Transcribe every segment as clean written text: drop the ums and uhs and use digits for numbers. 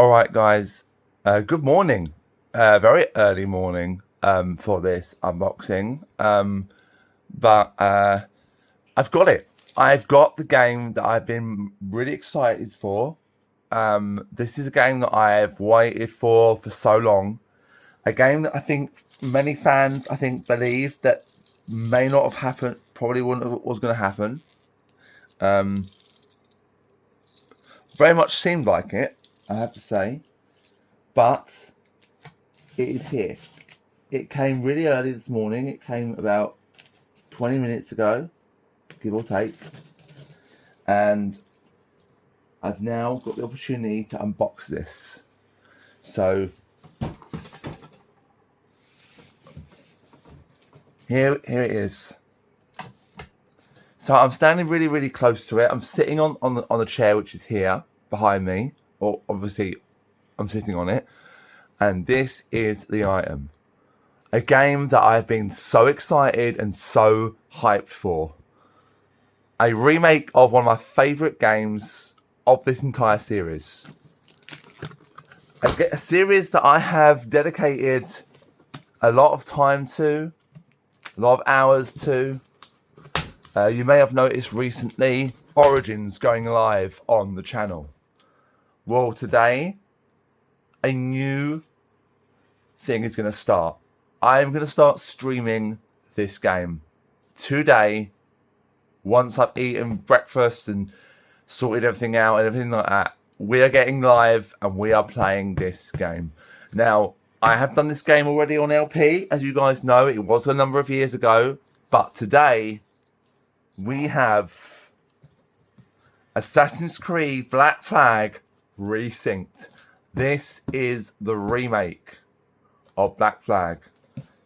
All right, guys. Good morning. Very early morning for this unboxing. But I've got it. I've got the game that I've been really excited for. This is a game that I've waited for so long. A game that I think many fans, believe that may not have happened. Probably wouldn't have was going to happen. Very much seemed like it, I have to say. But it is here. It came really early this morning. It came about 20 minutes ago, give or take. And I've now got the opportunity to unbox this. So here it is. So I'm standing really, really close to it. I'm sitting on the chair, which is here behind me. Or obviously I'm sitting on it. And this is the item. A game that I've been so excited and so hyped for. A remake of one of my favourite games of this entire series. A series that I have dedicated a lot of time to, a lot of hours to. You may have noticed recently Origins going live on the channel. Well, today, a new thing is going to start. I'm going to start streaming this game today. Once I've eaten breakfast and sorted everything out and everything like that, we are getting live and we are playing this game. Now, I have done this game already on LP. As you guys know, it was a number of years ago. But today, we have Assassin's Creed Black Flag Resynced. This is the remake of Black Flag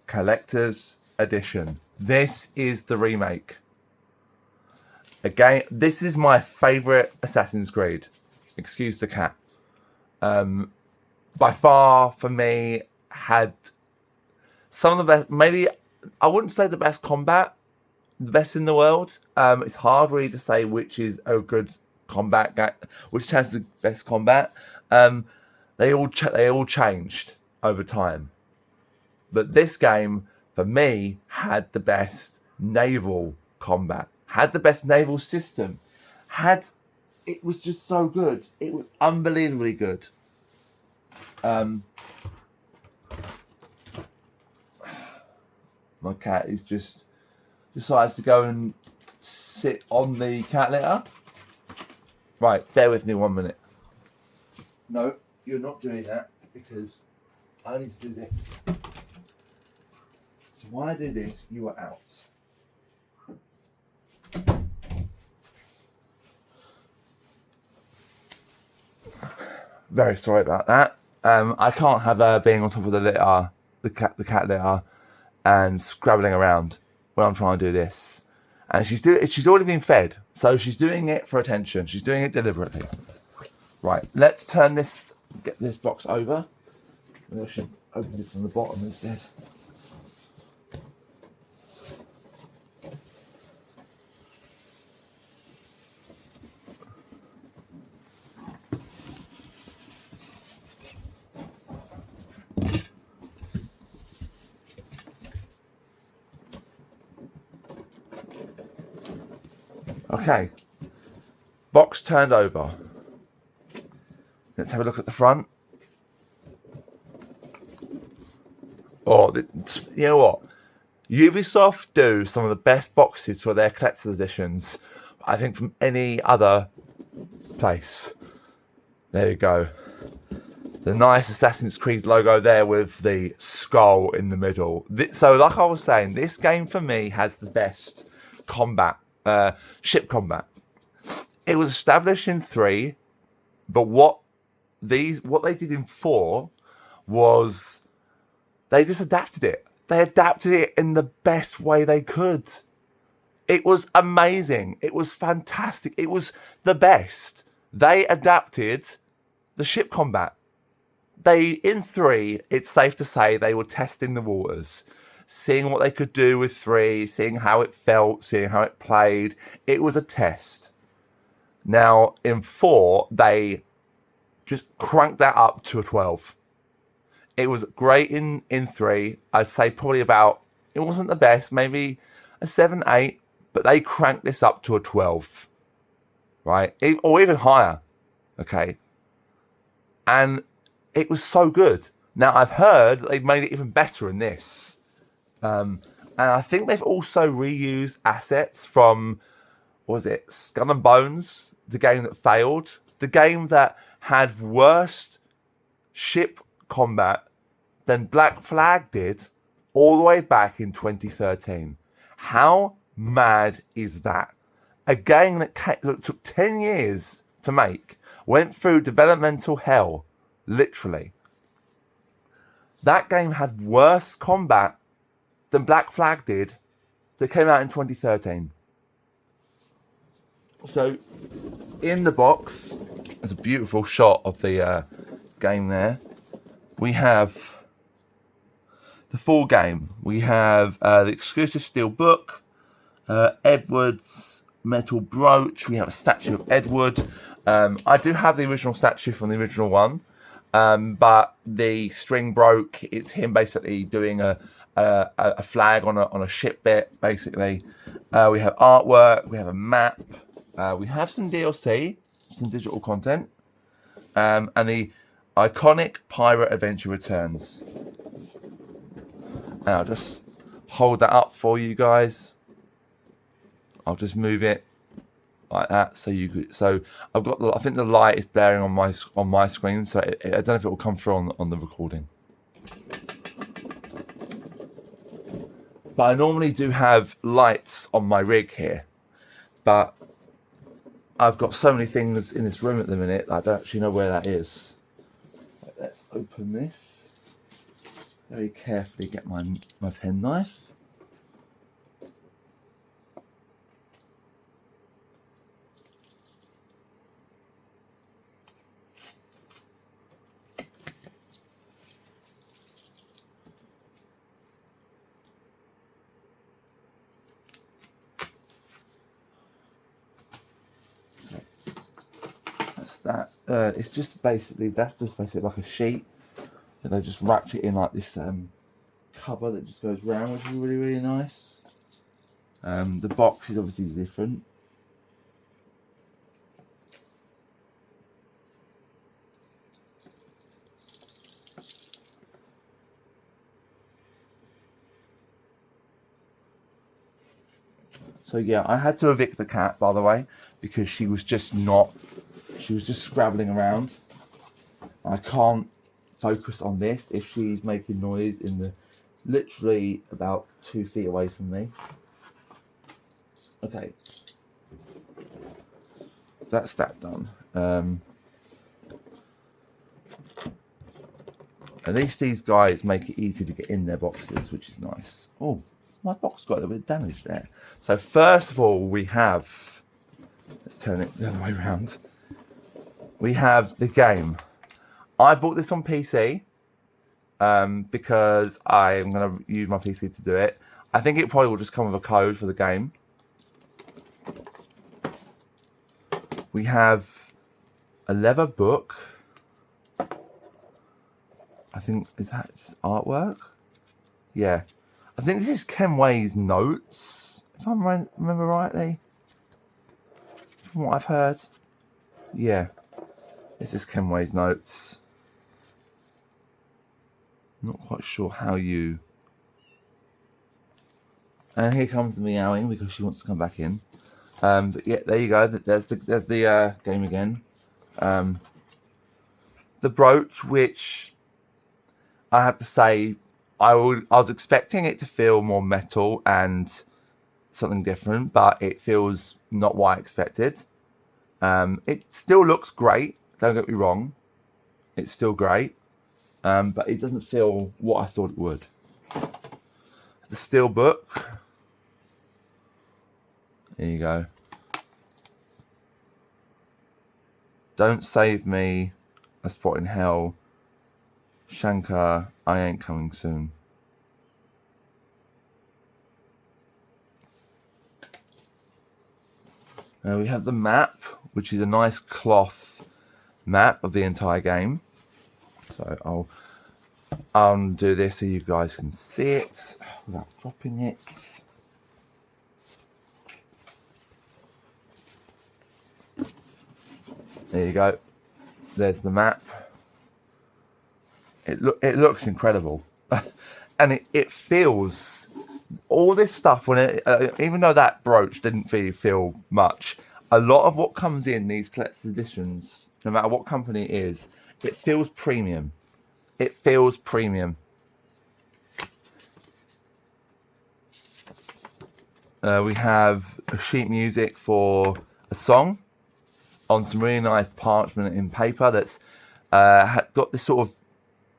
Collector's Edition. This is the remake. Again, this is my favorite Assassin's Creed. Excuse the cat. By far, for me, had some of the best. Maybe I wouldn't say the best combat, the best in the world. It's hard really to say which is a good combat game, which has the best combat. They all changed over time. But this game, for me, had the best naval combat, had the best naval system, it was just so good. It was unbelievably good. My cat is just decides to go and sit on the cat litter. Right, bear with me 1 minute. No, you're not doing that because I need to do this. So while I do this, you are out. Very sorry about that. I can't have her being on top of the litter, the cat litter, and scrabbling around when I'm trying to do this. And she's already been fed, so she's doing it for attention. She's doing it deliberately. Right, let's get this box over. Maybe I should open it from the bottom instead. Okay, box turned over. Let's have a look at the front. Oh, you know what? Ubisoft do some of the best boxes for their collector's editions, I think, from any other place. There you go. The nice Assassin's Creed logo there with the skull in the middle. So, like I was saying, this game for me has the best combat. Ship combat. It was established in 3, but what they did in 4 was they just adapted it. They adapted it in the best way they could. It was amazing. It was fantastic. It was the best. They adapted the ship combat. In 3, it's safe to say they were testing the waters, seeing what they could do with 3, seeing how it felt, seeing how it played. It was a test. Now, in 4, they just crank that up to a 12. It was great in 3. I'd say probably about, it wasn't the best, maybe a 7, 8, but they cranked this up to a 12, right? Or even higher, okay? And it was so good. Now, I've heard they've made it even better in this. And I think they've also reused assets from, what was it, Skull and Bones, the game that failed, the game that had worse ship combat than Black Flag did all the way back in 2013. How mad is that? A game that took 10 years to make, went through developmental hell, literally. That game had worse combat than Black Flag did that came out in 2013. So, in the box, there's a beautiful shot of the game there. We have the full game. We have the exclusive steel book, Edward's metal brooch. We have a statue of Edward. I do have the original statue from the original one, but the string broke. It's him basically doing a flag on a ship bit, basically. We have artwork. We have a map. We have some DLC, some digital content, and the iconic pirate adventure returns. And I'll just hold that up for you guys. I'll just move it like that, so you could. So I've got. I think the light is blaring on my screen, so I don't know if it will come through on the recording. But I normally do have lights on my rig here, but I've got so many things in this room at the minute that I don't actually know where that is. Let's open this. Very carefully get my penknife. That's that. It's just basically, that's just basically like a sheet. And they just wrapped it in like this cover that just goes round, which is really, really nice. The box is obviously different. So yeah, I had to evict the cat, by the way, because she was just scrabbling around. I can't focus on this if she's making noise in the literally about 2 feet away from me. Okay, that's that done. At least these guys make it easy to get in their boxes, which is nice. Oh, my box got a little bit of damage there. So first of all, we have, let's turn it the other way around. We have the game. I bought this on PC because I'm going to use my PC to do it. I think it probably will just come with a code for the game. We have a leather book. I think, is that just artwork? Yeah. I think this is Ken Way's notes, if I remember rightly. From what I've heard. Yeah. This is Ken Way's notes. Not quite sure how you... And here comes the meowing because she wants to come back in. But yeah, there you go. There's the game again. The brooch, which I have to say, I was expecting it to feel more metal and something different, but it feels not what I expected. It still looks great. Don't get me wrong. It's still great. But it doesn't feel what I thought it would. The steel book. There you go. Don't save me. A spot in hell. Shankar, I ain't coming soon. We have the map, which is a nice cloth map of the entire game. So I'll undo this so you guys can see it without dropping it. There you go. There's the map. It looks incredible, and it feels all this stuff when it even though that brooch didn't feel much. A lot of what comes in these collector's editions, no matter what company it is, it feels premium. It feels premium. We have a sheet music for a song on some really nice parchment in paper that's got this sort of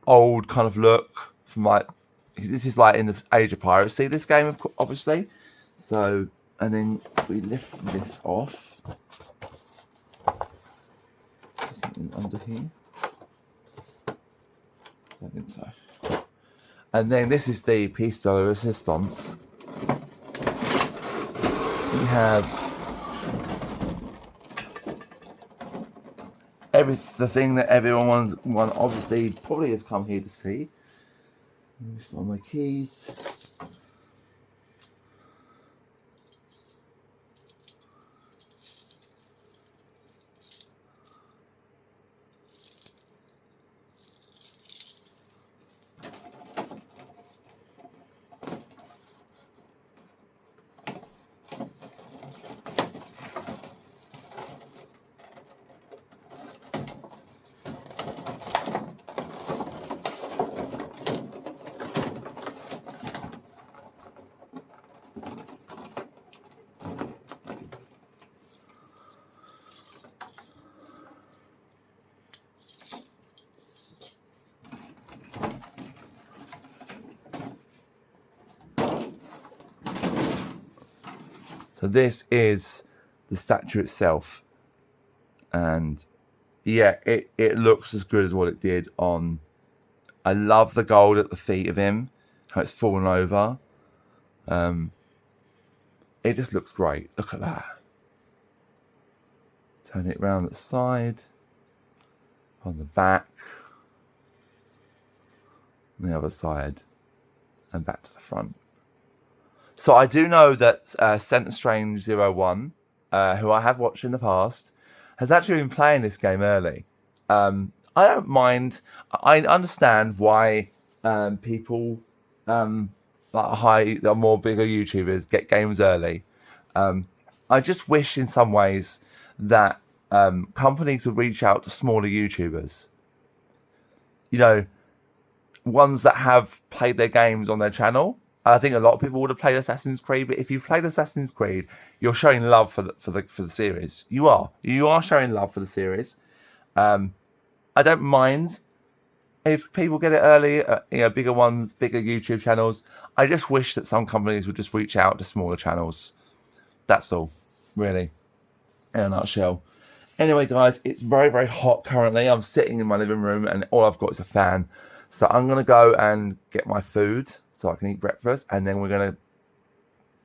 old kind of look from like, this is like in the age of piracy, this game, obviously. So, and then if we lift this off, there's something under here. I don't think so. And then this is the piece de resistance. We have the thing that everyone obviously probably has come here to see. Let me find my keys. So this is the statue itself, and yeah, it looks as good as what it did on. I love the gold at the feet of him, how it's fallen over. It just looks great. Look at that. Turn it round the side, on the back, on the other side, and back to the front. So I do know that Centre Strange 01, who I have watched in the past, has actually been playing this game early. I don't mind. I understand why people like more bigger YouTubers get games early. I just wish in some ways that companies would reach out to smaller YouTubers. You know, ones that have played their games on their channel. I think a lot of people would have played Assassin's Creed, but if you've played Assassin's Creed, you're showing love for the series. You are showing love for the series. I don't mind if people get it early. Bigger ones, bigger YouTube channels. I just wish that some companies would just reach out to smaller channels. That's all, really, in a nutshell. Anyway, guys, it's very, very hot currently. I'm sitting in my living room, and all I've got is a fan. So I'm gonna go and get my food so I can eat breakfast, and then we're gonna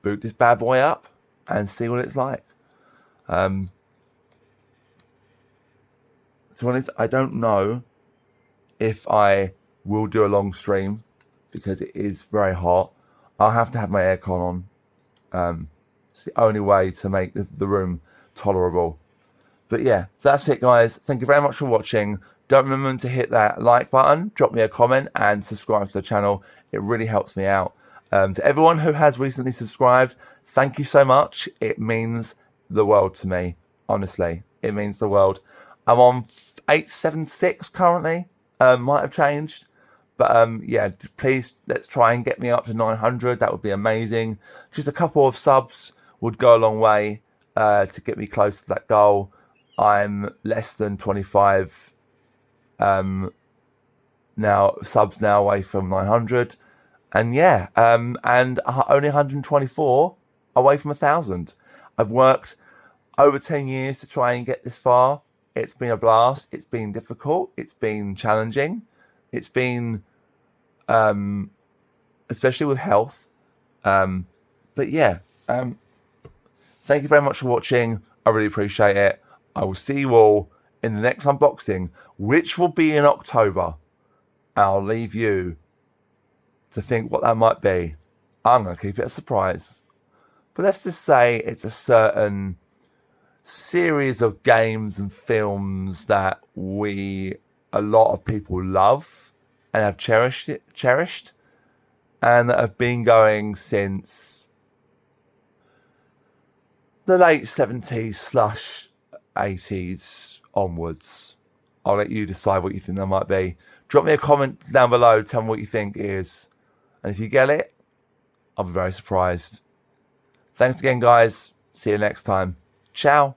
boot this bad boy up and see what it's like. To be honest, I don't know if I will do a long stream because it is very hot. I'll have to have my aircon on. It's the only way to make the room tolerable. But yeah, that's it, guys. Thank you very much for watching. Don't remember to hit that like button, drop me a comment, and subscribe to the channel. It really helps me out. To everyone who has recently subscribed, thank you so much. It means the world to me. Honestly, it means the world. I'm on 876 currently. Might have changed. But yeah, please, let's try and get me up to 900. That would be amazing. Just a couple of subs would go a long way to get me close to that goal. I'm less than 25 subs now away from 900, and yeah, and only 124 away from 1,000. I've worked over 10 years to try and get this far. It's been a blast. It's been difficult. It's been challenging. It's been especially with health, but yeah, thank you very much for watching. I really appreciate it. I will see you all in in the next unboxing, which will be in October. I'll leave you to think what that might be. I'm going to keep it a surprise. But let's just say it's a certain series of games and films that a lot of people love and have cherished, and that have been going since the late 70s/80s onwards. I'll let you decide what you think that might be. Drop me a comment down below, tell me what you think it is. And if you get it, I'll be very surprised. Thanks again, guys. See you next time. Ciao.